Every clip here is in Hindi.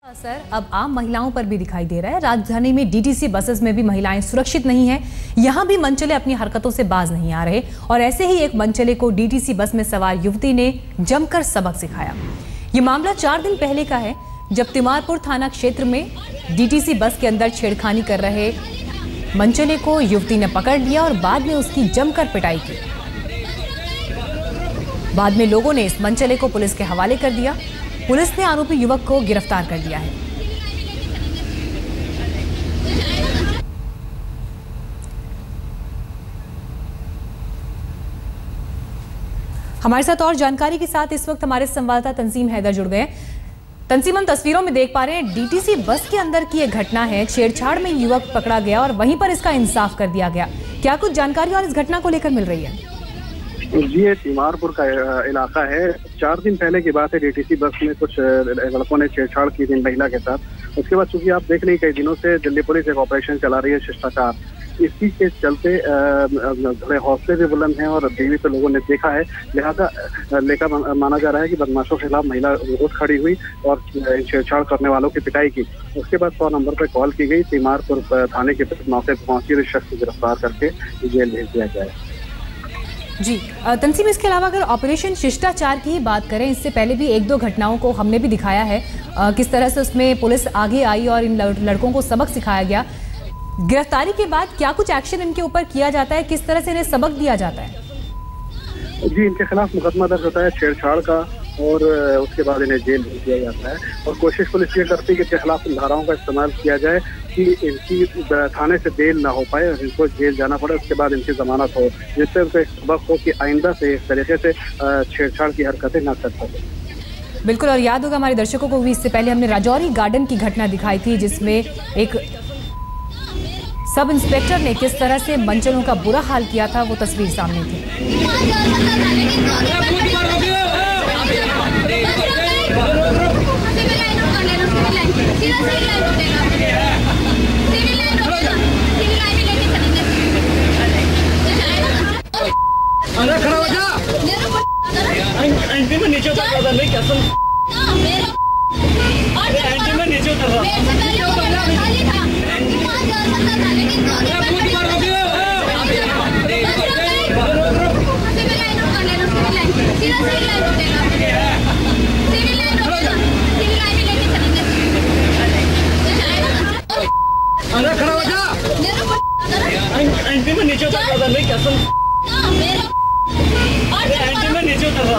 असर अब आम महिलाओं पर भी दिखाई दे रहा है। राजधानी में डीटीसी बसेस में भी महिलाएं सुरक्षित नहीं हैं। यहां भी मनचले अपनी हरकतों से बाज नहीं आ रहे और ऐसे ही एक मनचले को डीटीसी बस में सवार युवती ने जमकर सबक सिखाया। ये मामला 4 दिन पहले का है, जब तिमारपुर थाना क्षेत्र में डीटीसी बस के अंदर छेड़खानी कर रहे मनचले को युवती ने पकड़ लिया और बाद में उसकी जमकर पिटाई की। बाद में लोगों ने इस मनचले को पुलिस के हवाले कर दिया। पुलिस ने आरोपी युवक को गिरफ्तार कर लिया है। हमारे साथ और जानकारी के साथ इस वक्त हमारे संवाददाता तंजीम हैदर जुड़ गए। तंजीम, हम तस्वीरों में देख पा रहे हैं डीटीसी बस के अंदर की एक घटना है। छेड़छाड़ में युवक पकड़ा गया और वहीं पर इसका इंसाफ कर दिया गया। क्या कुछ जानकारी और इस घटना को लेकर मिल रही है? जी, ये तिमारपुर का इलाका है। 4 दिन पहले की बात है। डीटीसी बस में कुछ लड़कों ने छेड़छाड़ की थी महिला के साथ। उसके बाद चूंकि आप देख रहे हैं कई दिनों से दिल्ली पुलिस एक ऑपरेशन चला रही है शिष्टाचार, इसी के चलते थोड़े हौसले भी बुलंद हैं और टीवी पे लोगों ने देखा है, लिहाजा लेकर माना जा रहा है कि बदमाशों के खिलाफ महिला उठ खड़ी हुई और छेड़छाड़ करने वालों की पिटाई की। उसके बाद 100 नंबर पर कॉल की गई। तिमारपुर थाने के मौके पर पहुंची और शख्स को गिरफ्तार करके जेल भेज दिया गया है। जी तंसीम, इसके अलावा अगर ऑपरेशन शिष्टाचार की ही बात करें, इससे पहले भी 1-2 घटनाओं को हमने भी दिखाया है किस तरह से उसमें पुलिस आगे आई और इन लड़कों को सबक सिखाया गया। गिरफ्तारी के बाद क्या कुछ एक्शन इनके ऊपर किया जाता है, किस तरह से इन्हें सबक दिया जाता है? जी, इनके खिलाफ मुकदमा दर्ज होता है छेड़छाड़ का और उसके बाद इन्हें जेल भेज दिया जाता है और कोशिश पुलिस ये करती है कि इनके खिलाफ धाराओं का इस्तेमाल किया जाए कि इनकी थाने से बेल ना हो पाए और इनको जेल जाना पड़े। उसके बाद इनकी जमानत हो, जिससे उनको एक सबक हो कि आइंदा से इस तरीके से छेड़छाड़ की हरकतें ना कर सके। बिल्कुल, और याद होगा हमारे दर्शकों को भी, इससे पहले हमने राजौरी गार्डन की घटना दिखाई थी जिसमें एक सब इंस्पेक्टर ने किस तरह से मनचलों का बुरा हाल किया था, वो तस्वीर सामने थी। अरे खड़ा हो जा, एंटी में नीचे उतर रहा है, कसम एंटी में नीचे उतर रहा अरे खड़ा हो जा, एंटी में नीचे उतर रहा है, कसम एंटी में नीचे उतर रहा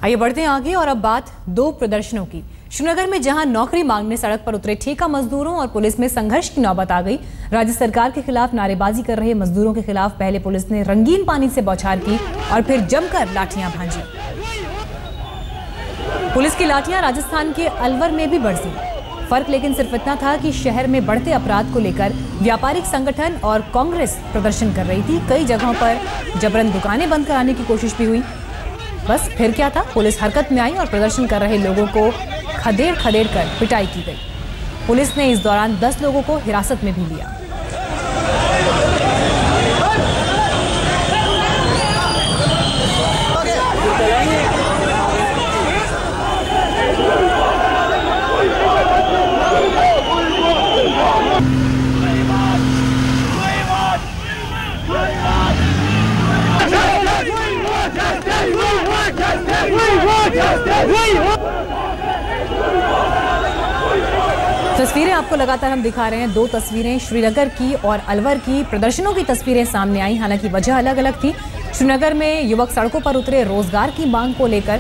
आइए बढ़ते हैं आगे और अब बात 2 प्रदर्शनों की। श्रीनगर में जहां नौकरी मांगने सड़क पर उतरे ठेका मजदूरों और पुलिस में संघर्ष की नौबत आ गई। राज्य सरकार के खिलाफ नारेबाजी कर रहे मजदूरों के खिलाफ पहले पुलिस ने रंगीन पानी से बौछार की और फिर जमकर लाठियां भांजी। पुलिस की लाठियां राजस्थान के अलवर में भी बरसी। फर्क लेकिन सिर्फ इतना था कि शहर में बढ़ते अपराध को लेकर व्यापारिक संगठन और कांग्रेस प्रदर्शन कर रही थी। कई जगहों पर जबरन दुकानें बंद कराने की कोशिश भी हुई। बस फिर क्या था, पुलिस हरकत में आई और प्रदर्शन कर रहे लोगों को खदेड़ कर पिटाई की गई। पुलिस ने इस दौरान 10 लोगों को हिरासत में भी लिया। तस्वीरें आपको लगातार हम दिखा रहे हैं। 2 तस्वीरें श्रीनगर की और अलवर की प्रदर्शनों की तस्वीरें सामने आई। हालांकि वजह अलग अलग थी। श्रीनगर में युवक सड़कों पर उतरे रोजगार की मांग को लेकर,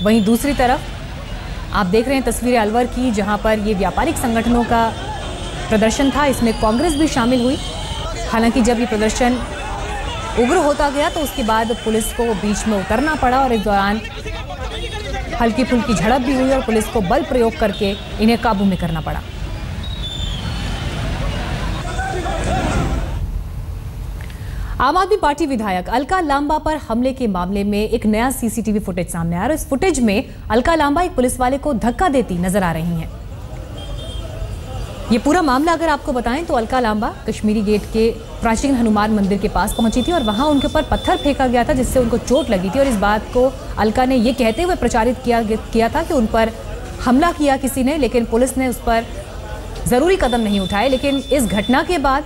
वहीं दूसरी तरफ आप देख रहे हैं तस्वीरें अलवर की, जहां पर ये व्यापारिक संगठनों का प्रदर्शन था। इसमें कांग्रेस भी शामिल हुई। हालांकि जब ये प्रदर्शन उग्र होता गया तो उसके बाद पुलिस को बीच में उतरना पड़ा और इस दौरान हल्की फुल्की झड़प भी हुई और पुलिस को बल प्रयोग करके इन्हें काबू में करना पड़ा। आम आदमी पार्टी विधायक अलका लांबा पर हमले के मामले में एक नया सीसीटीवी फुटेज सामने आया और इस फुटेज में अलका लांबा एक पुलिस वाले को धक्का देती नजर आ रही हैं। ये पूरा मामला अगर आपको बताएं तो अलका लांबा कश्मीरी गेट के प्राचीन हनुमान मंदिर के पास पहुंची थी और वहां उनके ऊपर पत्थर फेंका गया था जिससे उनको चोट लगी थी। और इस बात को अलका ने ये कहते हुए प्रचारित किया था कि उन पर हमला किया किसी ने, लेकिन पुलिस ने उस पर ज़रूरी कदम नहीं उठाए। लेकिन इस घटना के बाद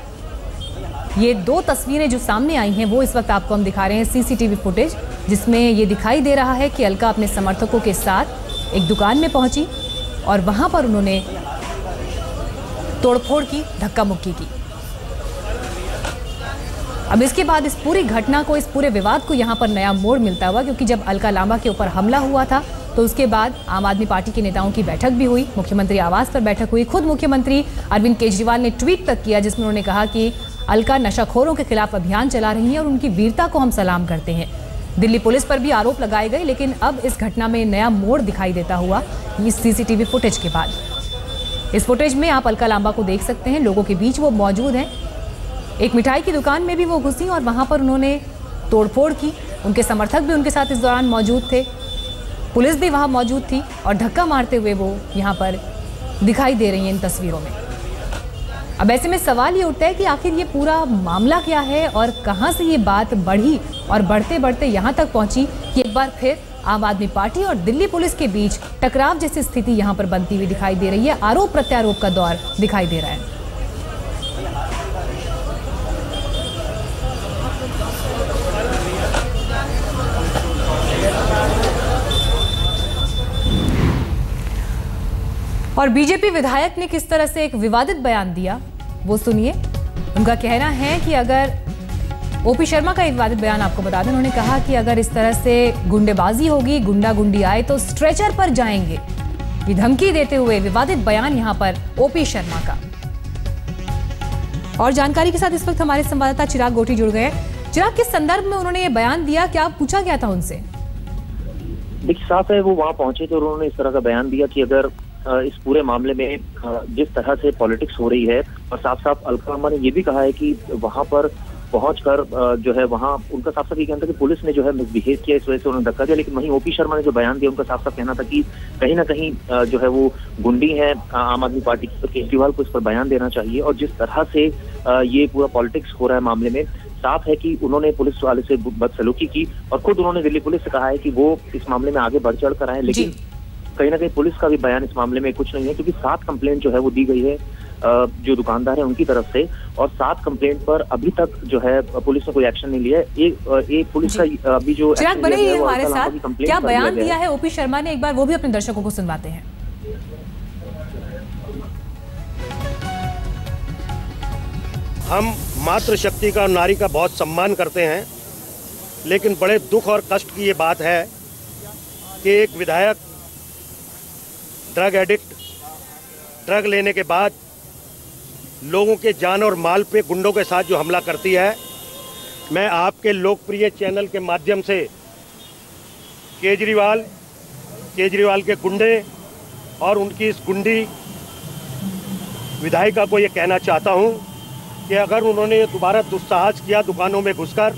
ये 2 तस्वीरें जो सामने आई हैं वो इस वक्त आपको हम दिखा रहे हैं, सीसीटीवी फुटेज, जिसमें ये दिखाई दे रहा है कि अलका अपने समर्थकों के साथ एक दुकान में पहुंची और वहां पर उन्होंने तोड़फोड़ की, धक्का मुक्की की। अब इसके बाद इस पूरी घटना को, इस पूरे विवाद को यहां पर नया मोड़ मिलता हुआ, क्योंकि जब अलका लांबा के ऊपर हमला हुआ था तो उसके बाद आम आदमी पार्टी के नेताओं की बैठक भी हुई, मुख्यमंत्री आवास पर बैठक हुई। खुद मुख्यमंत्री अरविंद केजरीवाल ने ट्वीट तक किया जिसमें उन्होंने कहा कि अलका नशाखोरों के खिलाफ अभियान चला रही हैं और उनकी वीरता को हम सलाम करते हैं। दिल्ली पुलिस पर भी आरोप लगाए गए, लेकिन अब इस घटना में नया मोड़ दिखाई देता हुआ इस सीसीटीवी फुटेज के बाद। इस फुटेज में आप अलका लांबा को देख सकते हैं, लोगों के बीच वो मौजूद हैं। एक मिठाई की दुकान में भी वो घुसी और वहां पर उन्होंने तोड़फोड़ की। उनके समर्थक भी उनके साथ इस दौरान मौजूद थे, पुलिस भी वहां मौजूद थी और धक्का मारते हुए वो यहां पर दिखाई दे रही हैं इन तस्वीरों में। अब ऐसे में सवाल ये उठता है कि आखिर ये पूरा मामला क्या है और कहां से ये बात बढ़ी और बढ़ते बढ़ते यहां तक पहुंची कि एक बार फिर आम आदमी पार्टी और दिल्ली पुलिस के बीच टकराव जैसी स्थिति यहां पर बनती हुई दिखाई दे रही है। आरोप प्रत्यारोप का दौर दिखाई दे रहा है। और बीजेपी विधायक ने किस तरह से एक विवादित बयान दिया वो सुनिए। उनका कहना है कि अगर ओपी शर्मा का एक विवादित बयान आपको बता दें, उन्होंने कहा कि अगर इस तरह से गुंडेबाजी होगी, गुंडागुंडी आए तो स्ट्रेचर पर जाएंगे। ये धमकी देते हुए विवादित बयान यहां पर ओपी शर्मा का। और जानकारी के साथ इस वक्त हमारे संवाददाता चिराग गोटी जुड़ गए। चिराग, किस संदर्भ में उन्होंने ये बयान दिया, क्या पूछा गया था उनसे? देखिए, साफ है वो वहां पहुंचे तो उन्होंने इस तरह का बयान दिया कि अगर इस पूरे मामले में जिस तरह से पॉलिटिक्स हो रही है, और साफ साफ अलका लांबा ने ये भी कहा है कि वहां पर पहुंचकर जो है वहां उनका साफ साफ ये कहना था कि पुलिस ने जो है मिसबिहेव किया, इस वजह से उन्होंने धक्का दिया। लेकिन वहीं ओपी शर्मा ने जो बयान दिया उनका साफ साफ कहना था कि कहीं ना कहीं जो है वो गुंडी है आम आदमी पार्टी की, तो केजरीवाल को इस पर बयान देना चाहिए। और जिस तरह से ये पूरा पॉलिटिक्स हो रहा है मामले में, साफ है कि उन्होंने पुलिस वाले से बदसलूकी की और खुद उन्होंने दिल्ली पुलिस से कहा है कि वो इस मामले में आगे बढ़ चढ़ कर आए। लेकिन कहीं ना कहीं पुलिस का भी बयान इस मामले में कुछ नहीं है, क्योंकि 7 कंप्लेंट जो है वो दी गई है जो दुकानदार है उनकी तरफ से, और 7 कंप्लेंट पर अभी तक जो है पुलिस ने कोई एक्शन नहीं लिया है। एक पुलिस का अभी जो चिराग बने ही हमारे साथ, क्या बयान दिया है ओपी शर्मा ने, एक बार वो भी अपने दर्शकों को सुनवाते हैं। हम मातृशक्ति का और नारी का बहुत सम्मान करते हैं, लेकिन बड़े दुख और कष्ट की ये बात है कि एक विधायक ड्रग एडिक्ट, ड्रग लेने के बाद लोगों के जान और माल पे गुंडों के साथ जो हमला करती है। मैं आपके लोकप्रिय चैनल के माध्यम से केजरीवाल के गुंडे और उनकी इस गुंडी विधायिका को ये कहना चाहता हूँ कि अगर उन्होंने दोबारा दुस्साहस किया दुकानों में घुसकर,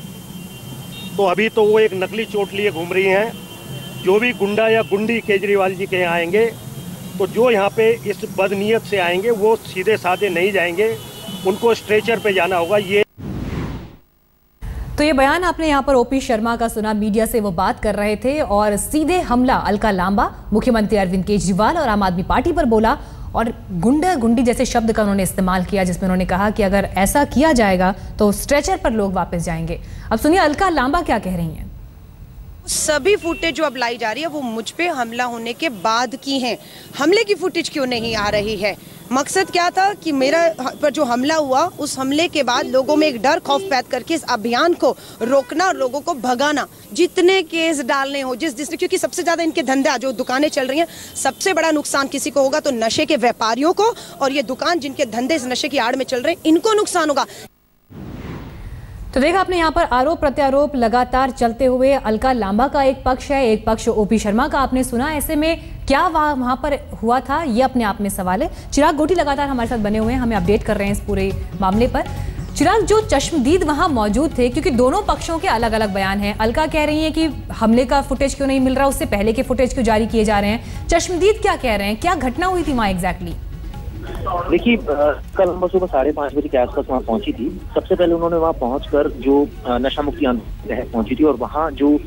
तो अभी तो वो एक नकली चोट लिए घूम रही हैं। जो भी गुंडा या गुंडी केजरीवाल जी के यहाँ आएंगे, तो जो यहाँ पे इस बदनीयत से आएंगे वो सीधे साधे नहीं जाएंगे, उनको स्ट्रेचर पे जाना होगा। तो ये बयान आपने यहाँ पर ओपी शर्मा का सुना, मीडिया से वो बात कर रहे थे और सीधे हमला अलका लांबा, मुख्यमंत्री अरविंद केजरीवाल और आम आदमी पार्टी पर बोला और गुंडा गुंडी जैसे शब्द का उन्होंने इस्तेमाल किया, जिसमें उन्होंने कहा कि अगर ऐसा किया जाएगा तो स्ट्रेचर पर लोग वापस जाएंगे। अब सुनिए अलका लांबा क्या कह रही हैं। सभी फुटेज जो अब लाई जा रही है वो मुझ पे हमला होने के बाद की हैं। हमले की फुटेज क्यों नहीं आ रही है? मकसद क्या था कि मेरा पर जो हमला हुआ, उस हमले के बाद लोगों में एक डर खौफ पैदा करके इस अभियान को रोकना और लोगों को भगाना, जितने केस डालने हो जिस क्योंकि सबसे ज्यादा इनके धंधा जो दुकानें चल रही हैं, सबसे बड़ा नुकसान किसी को होगा तो नशे के व्यापारियों को, और ये दुकान जिनके धंधे इस नशे की आड़ में चल रहे हैं इनको नुकसान होगा। तो देखा आपने यहाँ पर आरोप प्रत्यारोप लगातार चलते हुए, अलका लांबा का एक पक्ष है, एक पक्ष ओपी शर्मा का आपने सुना। ऐसे में क्या वहां पर हुआ था, ये अपने आप में सवाल है। चिराग गोटी लगातार हमारे साथ बने हुए हैं, हमें अपडेट कर रहे हैं इस पूरे मामले पर। चिराग, जो चश्मदीद वहां मौजूद थे, क्योंकि दोनों पक्षों के अलग अलग बयान हैं, अलका कह रही है कि हमले का फुटेज क्यों नहीं मिल रहा, उससे पहले के फुटेज क्यों जारी किए जा रहे हैं, चश्मदीद क्या कह रहे हैं, क्या घटना हुई थी वहां एग्जैक्टली? देखिए, कल हम सुबह 5:30 बजे के आसपास वहाँ पहुंची थी। सबसे पहले उन्होंने वहाँ पहुंचकर जो नशा मुक्ति आंदोलन तहत पहुंची थी और वहाँ जो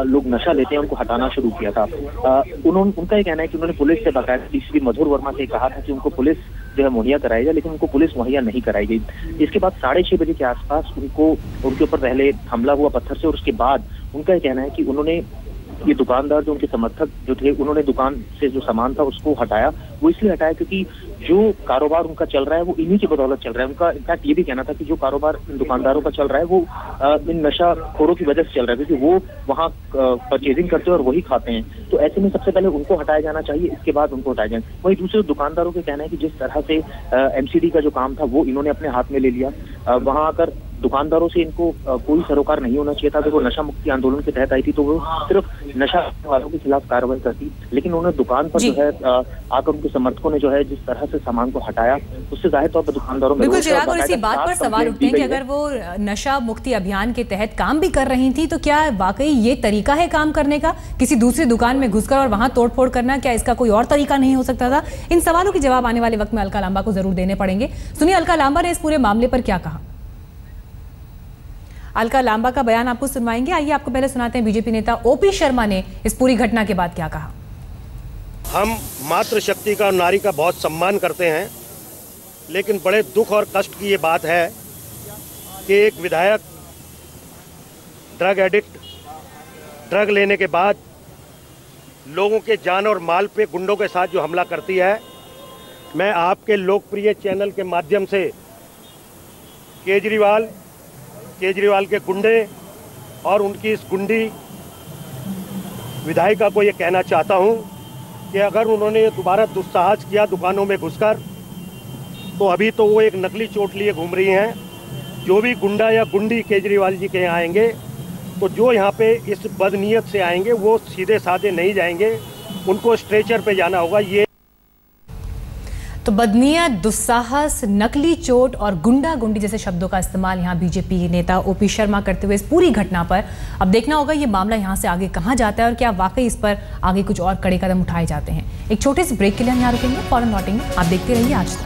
लोग नशा लेते हैं उनको हटाना शुरू किया था। उनका ये कहना है कि उन्होंने पुलिस से बाकायदा डीसीपी मधुर वर्मा से कहा था कि उनको पुलिस जो है मुहैया कराई जाए, लेकिन उनको पुलिस मुहैया नहीं कराई गई। इसके बाद 6:30 बजे के आसपास उनके ऊपर पहले हमला हुआ पत्थर से, और उसके बाद उनका ये कहना है कि उन्होंने ये दुकानदार जो उनके समर्थक जो थे उन्होंने दुकान से जो सामान था उसको हटाया। वो इसलिए हटाया क्योंकि जो कारोबार उनका चल रहा है वो इन्हीं की बदौलत चल रहा है। उनका इनफैक्ट ये भी कहना था कि जो कारोबार इन दुकानदारों का चल रहा है वो इन नशाखोरों की वजह से चल रहा है, क्योंकि वो वहाँ परचेजिंग करते हैं और वही खाते हैं। तो ऐसे में सबसे पहले उनको हटाया जाना चाहिए, इसके बाद उनको हटाया जाए। वहीं दूसरे दुकानदारों के कहना है कि जिस तरह से MCD का जो काम था वो इन्होंने अपने हाथ में ले लिया। वहाँ आकर दुकानदारों से इनको कोई सरोकार नहीं होना चाहिए था। अगर वो नशा मुक्ति आंदोलन के तहत आई थी तो वो सिर्फ नशा वालों के खिलाफ कार्रवाई करती, लेकिन उन्होंने दुकान पर जो है आकर उनके समर्थकों ने जो है जिस तरह से सामान को हटाया उससे जाहिर तौर पर दुकानदारों में बिल्कुल चिराग, और इसी बात पर सवाल उठते हैं कि अगर वो नशा मुक्ति अभियान के तहत काम भी कर रही थी तो क्या वाकई ये तरीका है काम करने का, किसी दूसरी दुकान में घुसकर और वहां तोड़फोड़ करना? क्या इसका कोई और तरीका नहीं हो सकता था? इन सवालों के जवाब आने वाले वक्त में अलका लांबा को जरूर देने पड़ेंगे। सुनिए अलका लांबा ने इस पूरे मामले पर क्या कहा। अलका लांबा का बयान आपको सुनवाएंगे। आइए आपको पहले सुनाते हैं बीजेपी नेता OP शर्मा ने इस पूरी घटना के बाद क्या कहा। हम मातृशक्ति का और नारी का बहुत सम्मान करते हैं, लेकिन बड़े दुख और कष्ट की ये बात है कि एक विधायक ड्रग एडिक्ट ड्रग लेने के बाद लोगों के जान और माल पे गुंडों के साथ जो हमला करती है। मैं आपके लोकप्रिय चैनल के माध्यम से केजरीवाल के गुंडे और उनकी इस गुंडी विधायिका को ये कहना चाहता हूँ कि अगर उन्होंने दोबारा दुस्साहस किया दुकानों में घुसकर, तो अभी तो वो एक नकली चोट लिए घूम रही हैं। जो भी गुंडा या गुंडी केजरीवाल जी के यहाँ आएंगे तो जो यहाँ पे इस बदनीयत से आएंगे वो सीधे साधे नहीं जाएंगे, उनको स्ट्रेचर पे जाना होगा। ये तो बदनीयत, दुस्साहस, नकली चोट और गुंडागुंडी जैसे शब्दों का इस्तेमाल यहाँ बीजेपी नेता OP शर्मा करते हुए इस पूरी घटना पर अब देखना होगा ये मामला यहाँ से आगे कहाँ जाता है और क्या वाकई इस पर आगे कुछ और कड़े कदम उठाए जाते हैं। एक छोटे से ब्रेक के लिए हम यहाँ रुकेंगे, फौरन लौटेंगे। आप देखते रहिए आज तक।